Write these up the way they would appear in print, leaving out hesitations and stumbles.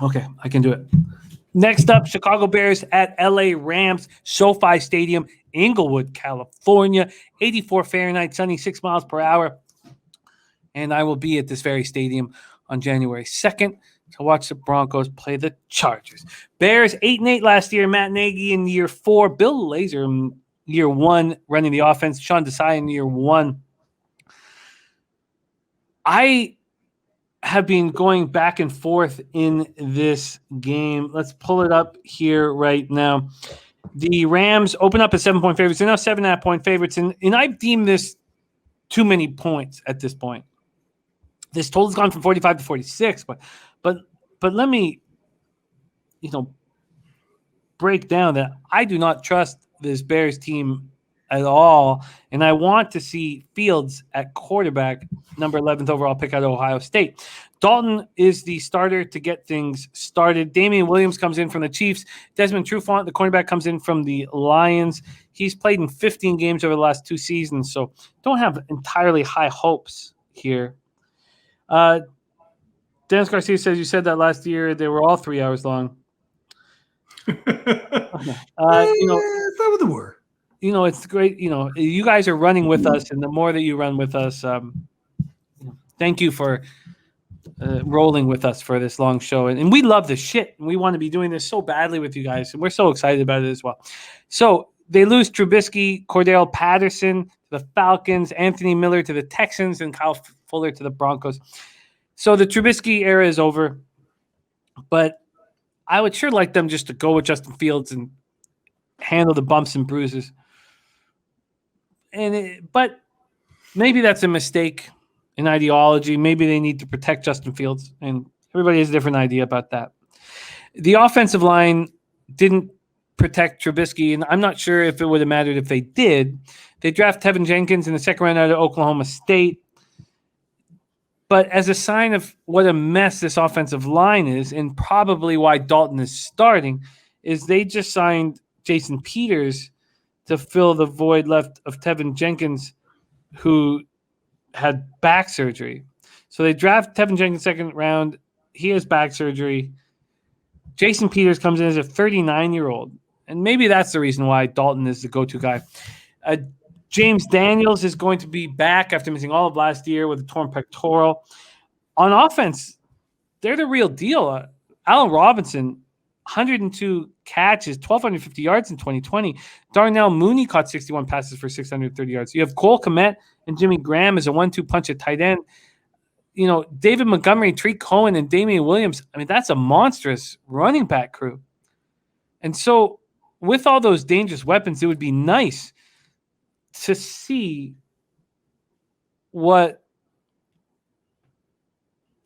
Okay, I can do it. Next up, Chicago Bears at LA Rams, SoFi Stadium, Inglewood, California. 84 Fahrenheit, sunny, 6 miles per hour. And I will be at this very stadium on January 2nd to watch the Broncos play the Chargers. Bears 8-8 last year. Matt Nagy in year 4. Bill Lazor in year 1 running the offense. Sean Desai in year 1. I have been going back and forth in this game. Let's pull it up here right now. The Rams open up as 7-point favorites. They're now 7.5-point favorites. And I deem this too many points at this point. This total's gone from 45 to 46, but let me, break down that I do not trust this Bears team at all, and I want to see Fields at quarterback, number 11th overall pick out of Ohio State. Dalton is the starter to get things started. Damian Williams comes in from the Chiefs. Desmond Trufant, the cornerback, comes in from the Lions. He's played in 15 games over the last 2 seasons, so don't have entirely high hopes here. Dennis Garcia says you said that last year they were all 3 hours long. Okay. It's not what they were. It's great. You guys are running with us, and the more that you run with us, thank you for rolling with us for this long show. And we love this shit, and we want to be doing this so badly with you guys, and we're so excited about it as well. So they lose Trubisky, Cordell Patterson to the Falcons, Anthony Miller to the Texans, and Kyle Fuller to the Broncos. So the Trubisky era is over, but I would sure like them just to go with Justin Fields and handle the bumps and bruises. But maybe that's a mistake in ideology. Maybe they need to protect Justin Fields, and everybody has a different idea about that. The offensive line didn't protect Trubisky, and I'm not sure if it would have mattered if they did. They draft Tevin Jenkins in the second round out of Oklahoma State. But as a sign of what a mess this offensive line is, and probably why Dalton is starting, is they just signed Jason Peters to fill the void left of Tevin Jenkins, who had back surgery. So they draft Tevin Jenkins second round. He has back surgery. Jason Peters comes in as a 39-year-old. And maybe that's the reason why Dalton is the go-to guy. James Daniels is going to be back after missing all of last year with a torn pectoral. On offense, they're the real deal. Allen Robinson, 102 catches, 1,250 yards in 2020. Darnell Mooney caught 61 passes for 630 yards. You have Cole Kmet and Jimmy Graham as a 1-2 punch at tight end. David Montgomery, Tree Cohen, and Damian Williams. I mean, that's a monstrous running back crew. And so with all those dangerous weapons, it would be nice to see what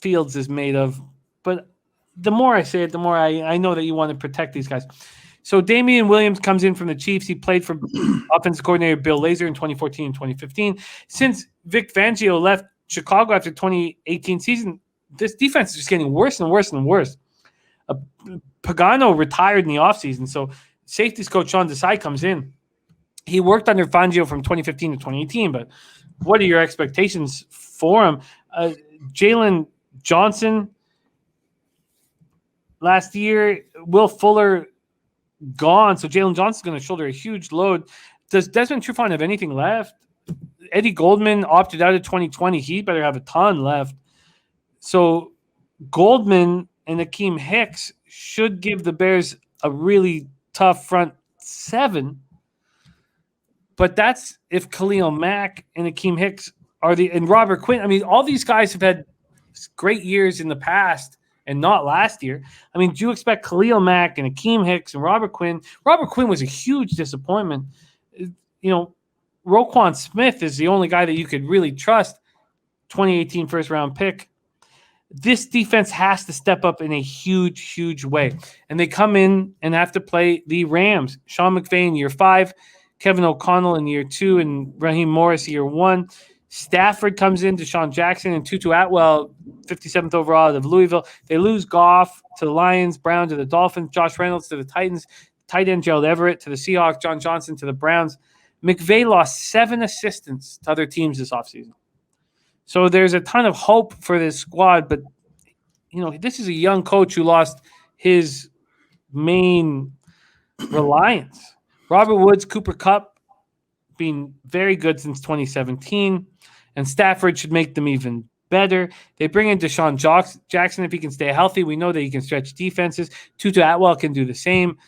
Fields is made of. But the more I say it, the more I know that you want to protect these guys. So Damian Williams comes in from the Chiefs. He played for offensive coordinator Bill Lazor in 2014 and 2015. Since Vic Fangio left Chicago after 2018 season, this defense is just getting worse and worse and worse. Pagano retired in the offseason, so safeties coach Sean Desai comes in. He worked under Fangio from 2015 to 2018, but what are your expectations for him? Jalen Johnson last year, Will Fuller gone, so Jalen Johnson's going to shoulder a huge load. Does Desmond Trufant have anything left? Eddie Goldman opted out of 2020. He better have a ton left. So Goldman and Akeem Hicks should give the Bears a really tough front seven. But that's if Khalil Mack and Akeem Hicks and Robert Quinn. I mean, all these guys have had great years in the past and not last year. I mean, do you expect Khalil Mack and Akeem Hicks and Robert Quinn? Robert Quinn was a huge disappointment. Roquan Smith is the only guy that you could really trust, 2018 first-round pick. This defense has to step up in a huge, huge way. And they come in and have to play the Rams. Sean McVay in year 5, Kevin O'Connell in year 2, and Raheem Morris year 1. Stafford comes in, Deshaun Jackson, and Tutu Atwell, 57th overall out of Louisville. They lose Goff to the Lions, Brown to the Dolphins, Josh Reynolds to the Titans, tight end Gerald Everett to the Seahawks, John Johnson to the Browns. McVay lost 7 assistants to other teams this offseason. So there's a ton of hope for this squad, but this is a young coach who lost his main reliance. Robert Woods, Cooper Kupp, been very good since 2017, and Stafford should make them even better. They bring in Deshaun Jackson if he can stay healthy. We know that he can stretch defenses. Tutu Atwell can do the same.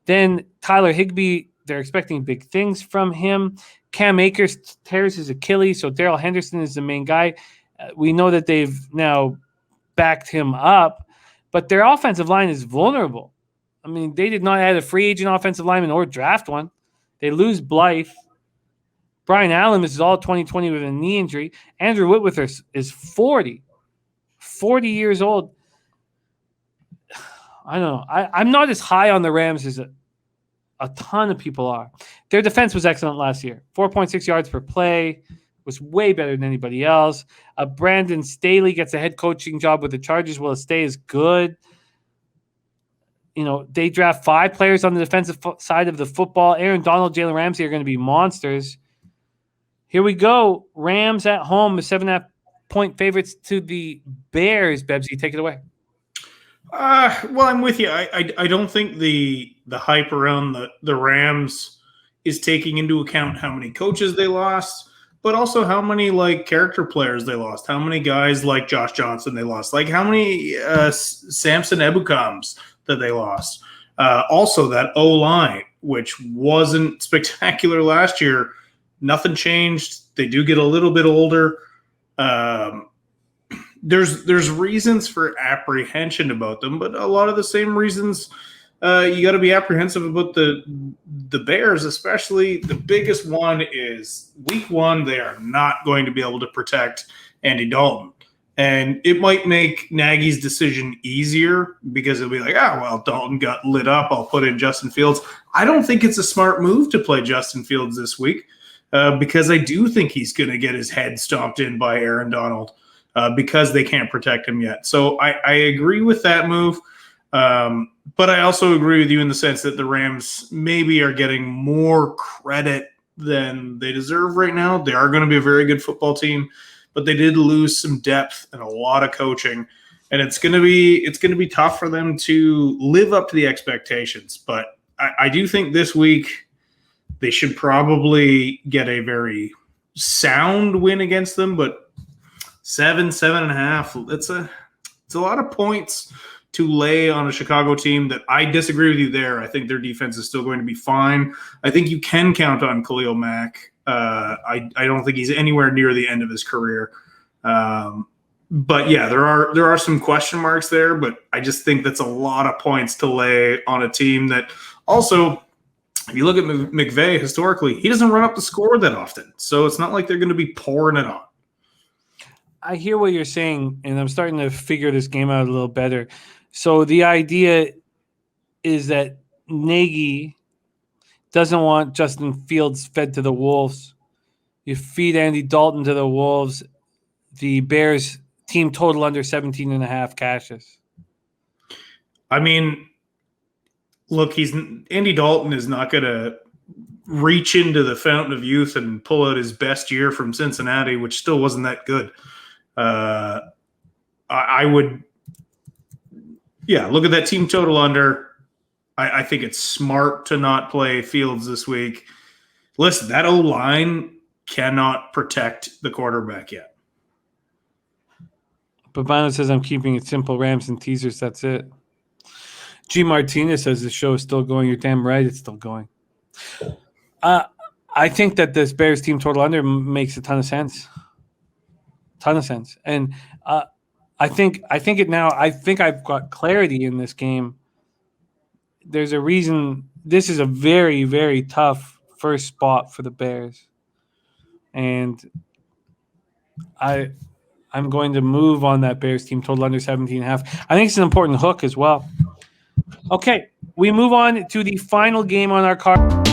Then Tyler Higbee, they're expecting big things from him. Cam Akers tears his Achilles, so Darrell Henderson is the main guy. We know that they've now backed him up, but their offensive line is vulnerable. I mean, they did not add a free agent offensive lineman or draft one. They lose Blythe. Brian Allen is all 2020 with a knee injury. Andrew Whitworth is 40 years old. I don't know. I'm not as high on the Rams as a ton of people are. Their defense was excellent last year. 4.6 yards per play was way better than anybody else. Brandon Staley gets a head coaching job with the Chargers. Will stay as good. They draft 5 players on the defensive side of the football. Aaron Donald, Jalen Ramsey are going to be monsters. Here we go. Rams at home, the 7.5-point favorites to the Bears. Bebsy, take it away. Well, I'm with you. I don't think the hype around the Rams is taking into account how many coaches they lost, but also how many character players they lost. How many guys like Josh Johnson they lost? How many Samson Ebukams that they lost? Also, that O-line, which wasn't spectacular last year. Nothing changed. They do get a little bit older. There's reasons for apprehension about them, but a lot of the same reasons you got to be apprehensive about the Bears, especially. The biggest one is week 1, they are not going to be able to protect Andy Dalton. And it might make Nagy's decision easier because it'll be Dalton got lit up. I'll put in Justin Fields. I don't think it's a smart move to play Justin Fields this week because I do think he's going to get his head stomped in by Aaron Donald because they can't protect him yet. So I agree with that move. But I also agree with you in the sense that the Rams maybe are getting more credit than they deserve right now. They are going to be a very good football team, but they did lose some depth and a lot of coaching, and it's going to be tough for them to live up to the expectations. But I do think this week they should probably get a very sound win against them, but 7.5. It's a lot of points to lay on a Chicago team that I disagree with you there. I think their defense is still going to be fine. I think you can count on Khalil Mack. I don't think he's anywhere near the end of his career. But yeah, there are some question marks there, but I just think that's a lot of points to lay on a team that also, if you look at McVay historically, he doesn't run up the score that often. So it's not like they're going to be pouring it on. I hear what you're saying, and I'm starting to figure this game out a little better. So the idea is that Nagy doesn't want Justin Fields fed to the Wolves. You feed Andy Dalton to the Wolves. The Bears team total under 17.5 cashes. I mean, look, Andy Dalton is not going to reach into the fountain of youth and pull out his best year from Cincinnati, which still wasn't that good. I would, look at that team total under. I think it's smart to not play Fields this week. Listen, that O-line cannot protect the quarterback yet. Babano says, I'm keeping it simple. Rams and teasers, that's it. G. Martinez says the show is still going. You're damn right it's still going. I think that this Bears team total under makes a ton of sense. And I think it now. I think I've got clarity in this game. There's a reason. This is a very, very tough first spot for the Bears. And I'm going to move on that Bears team total under 17.5. I think it's an important hook as well. Okay, we move on to the final game on our card.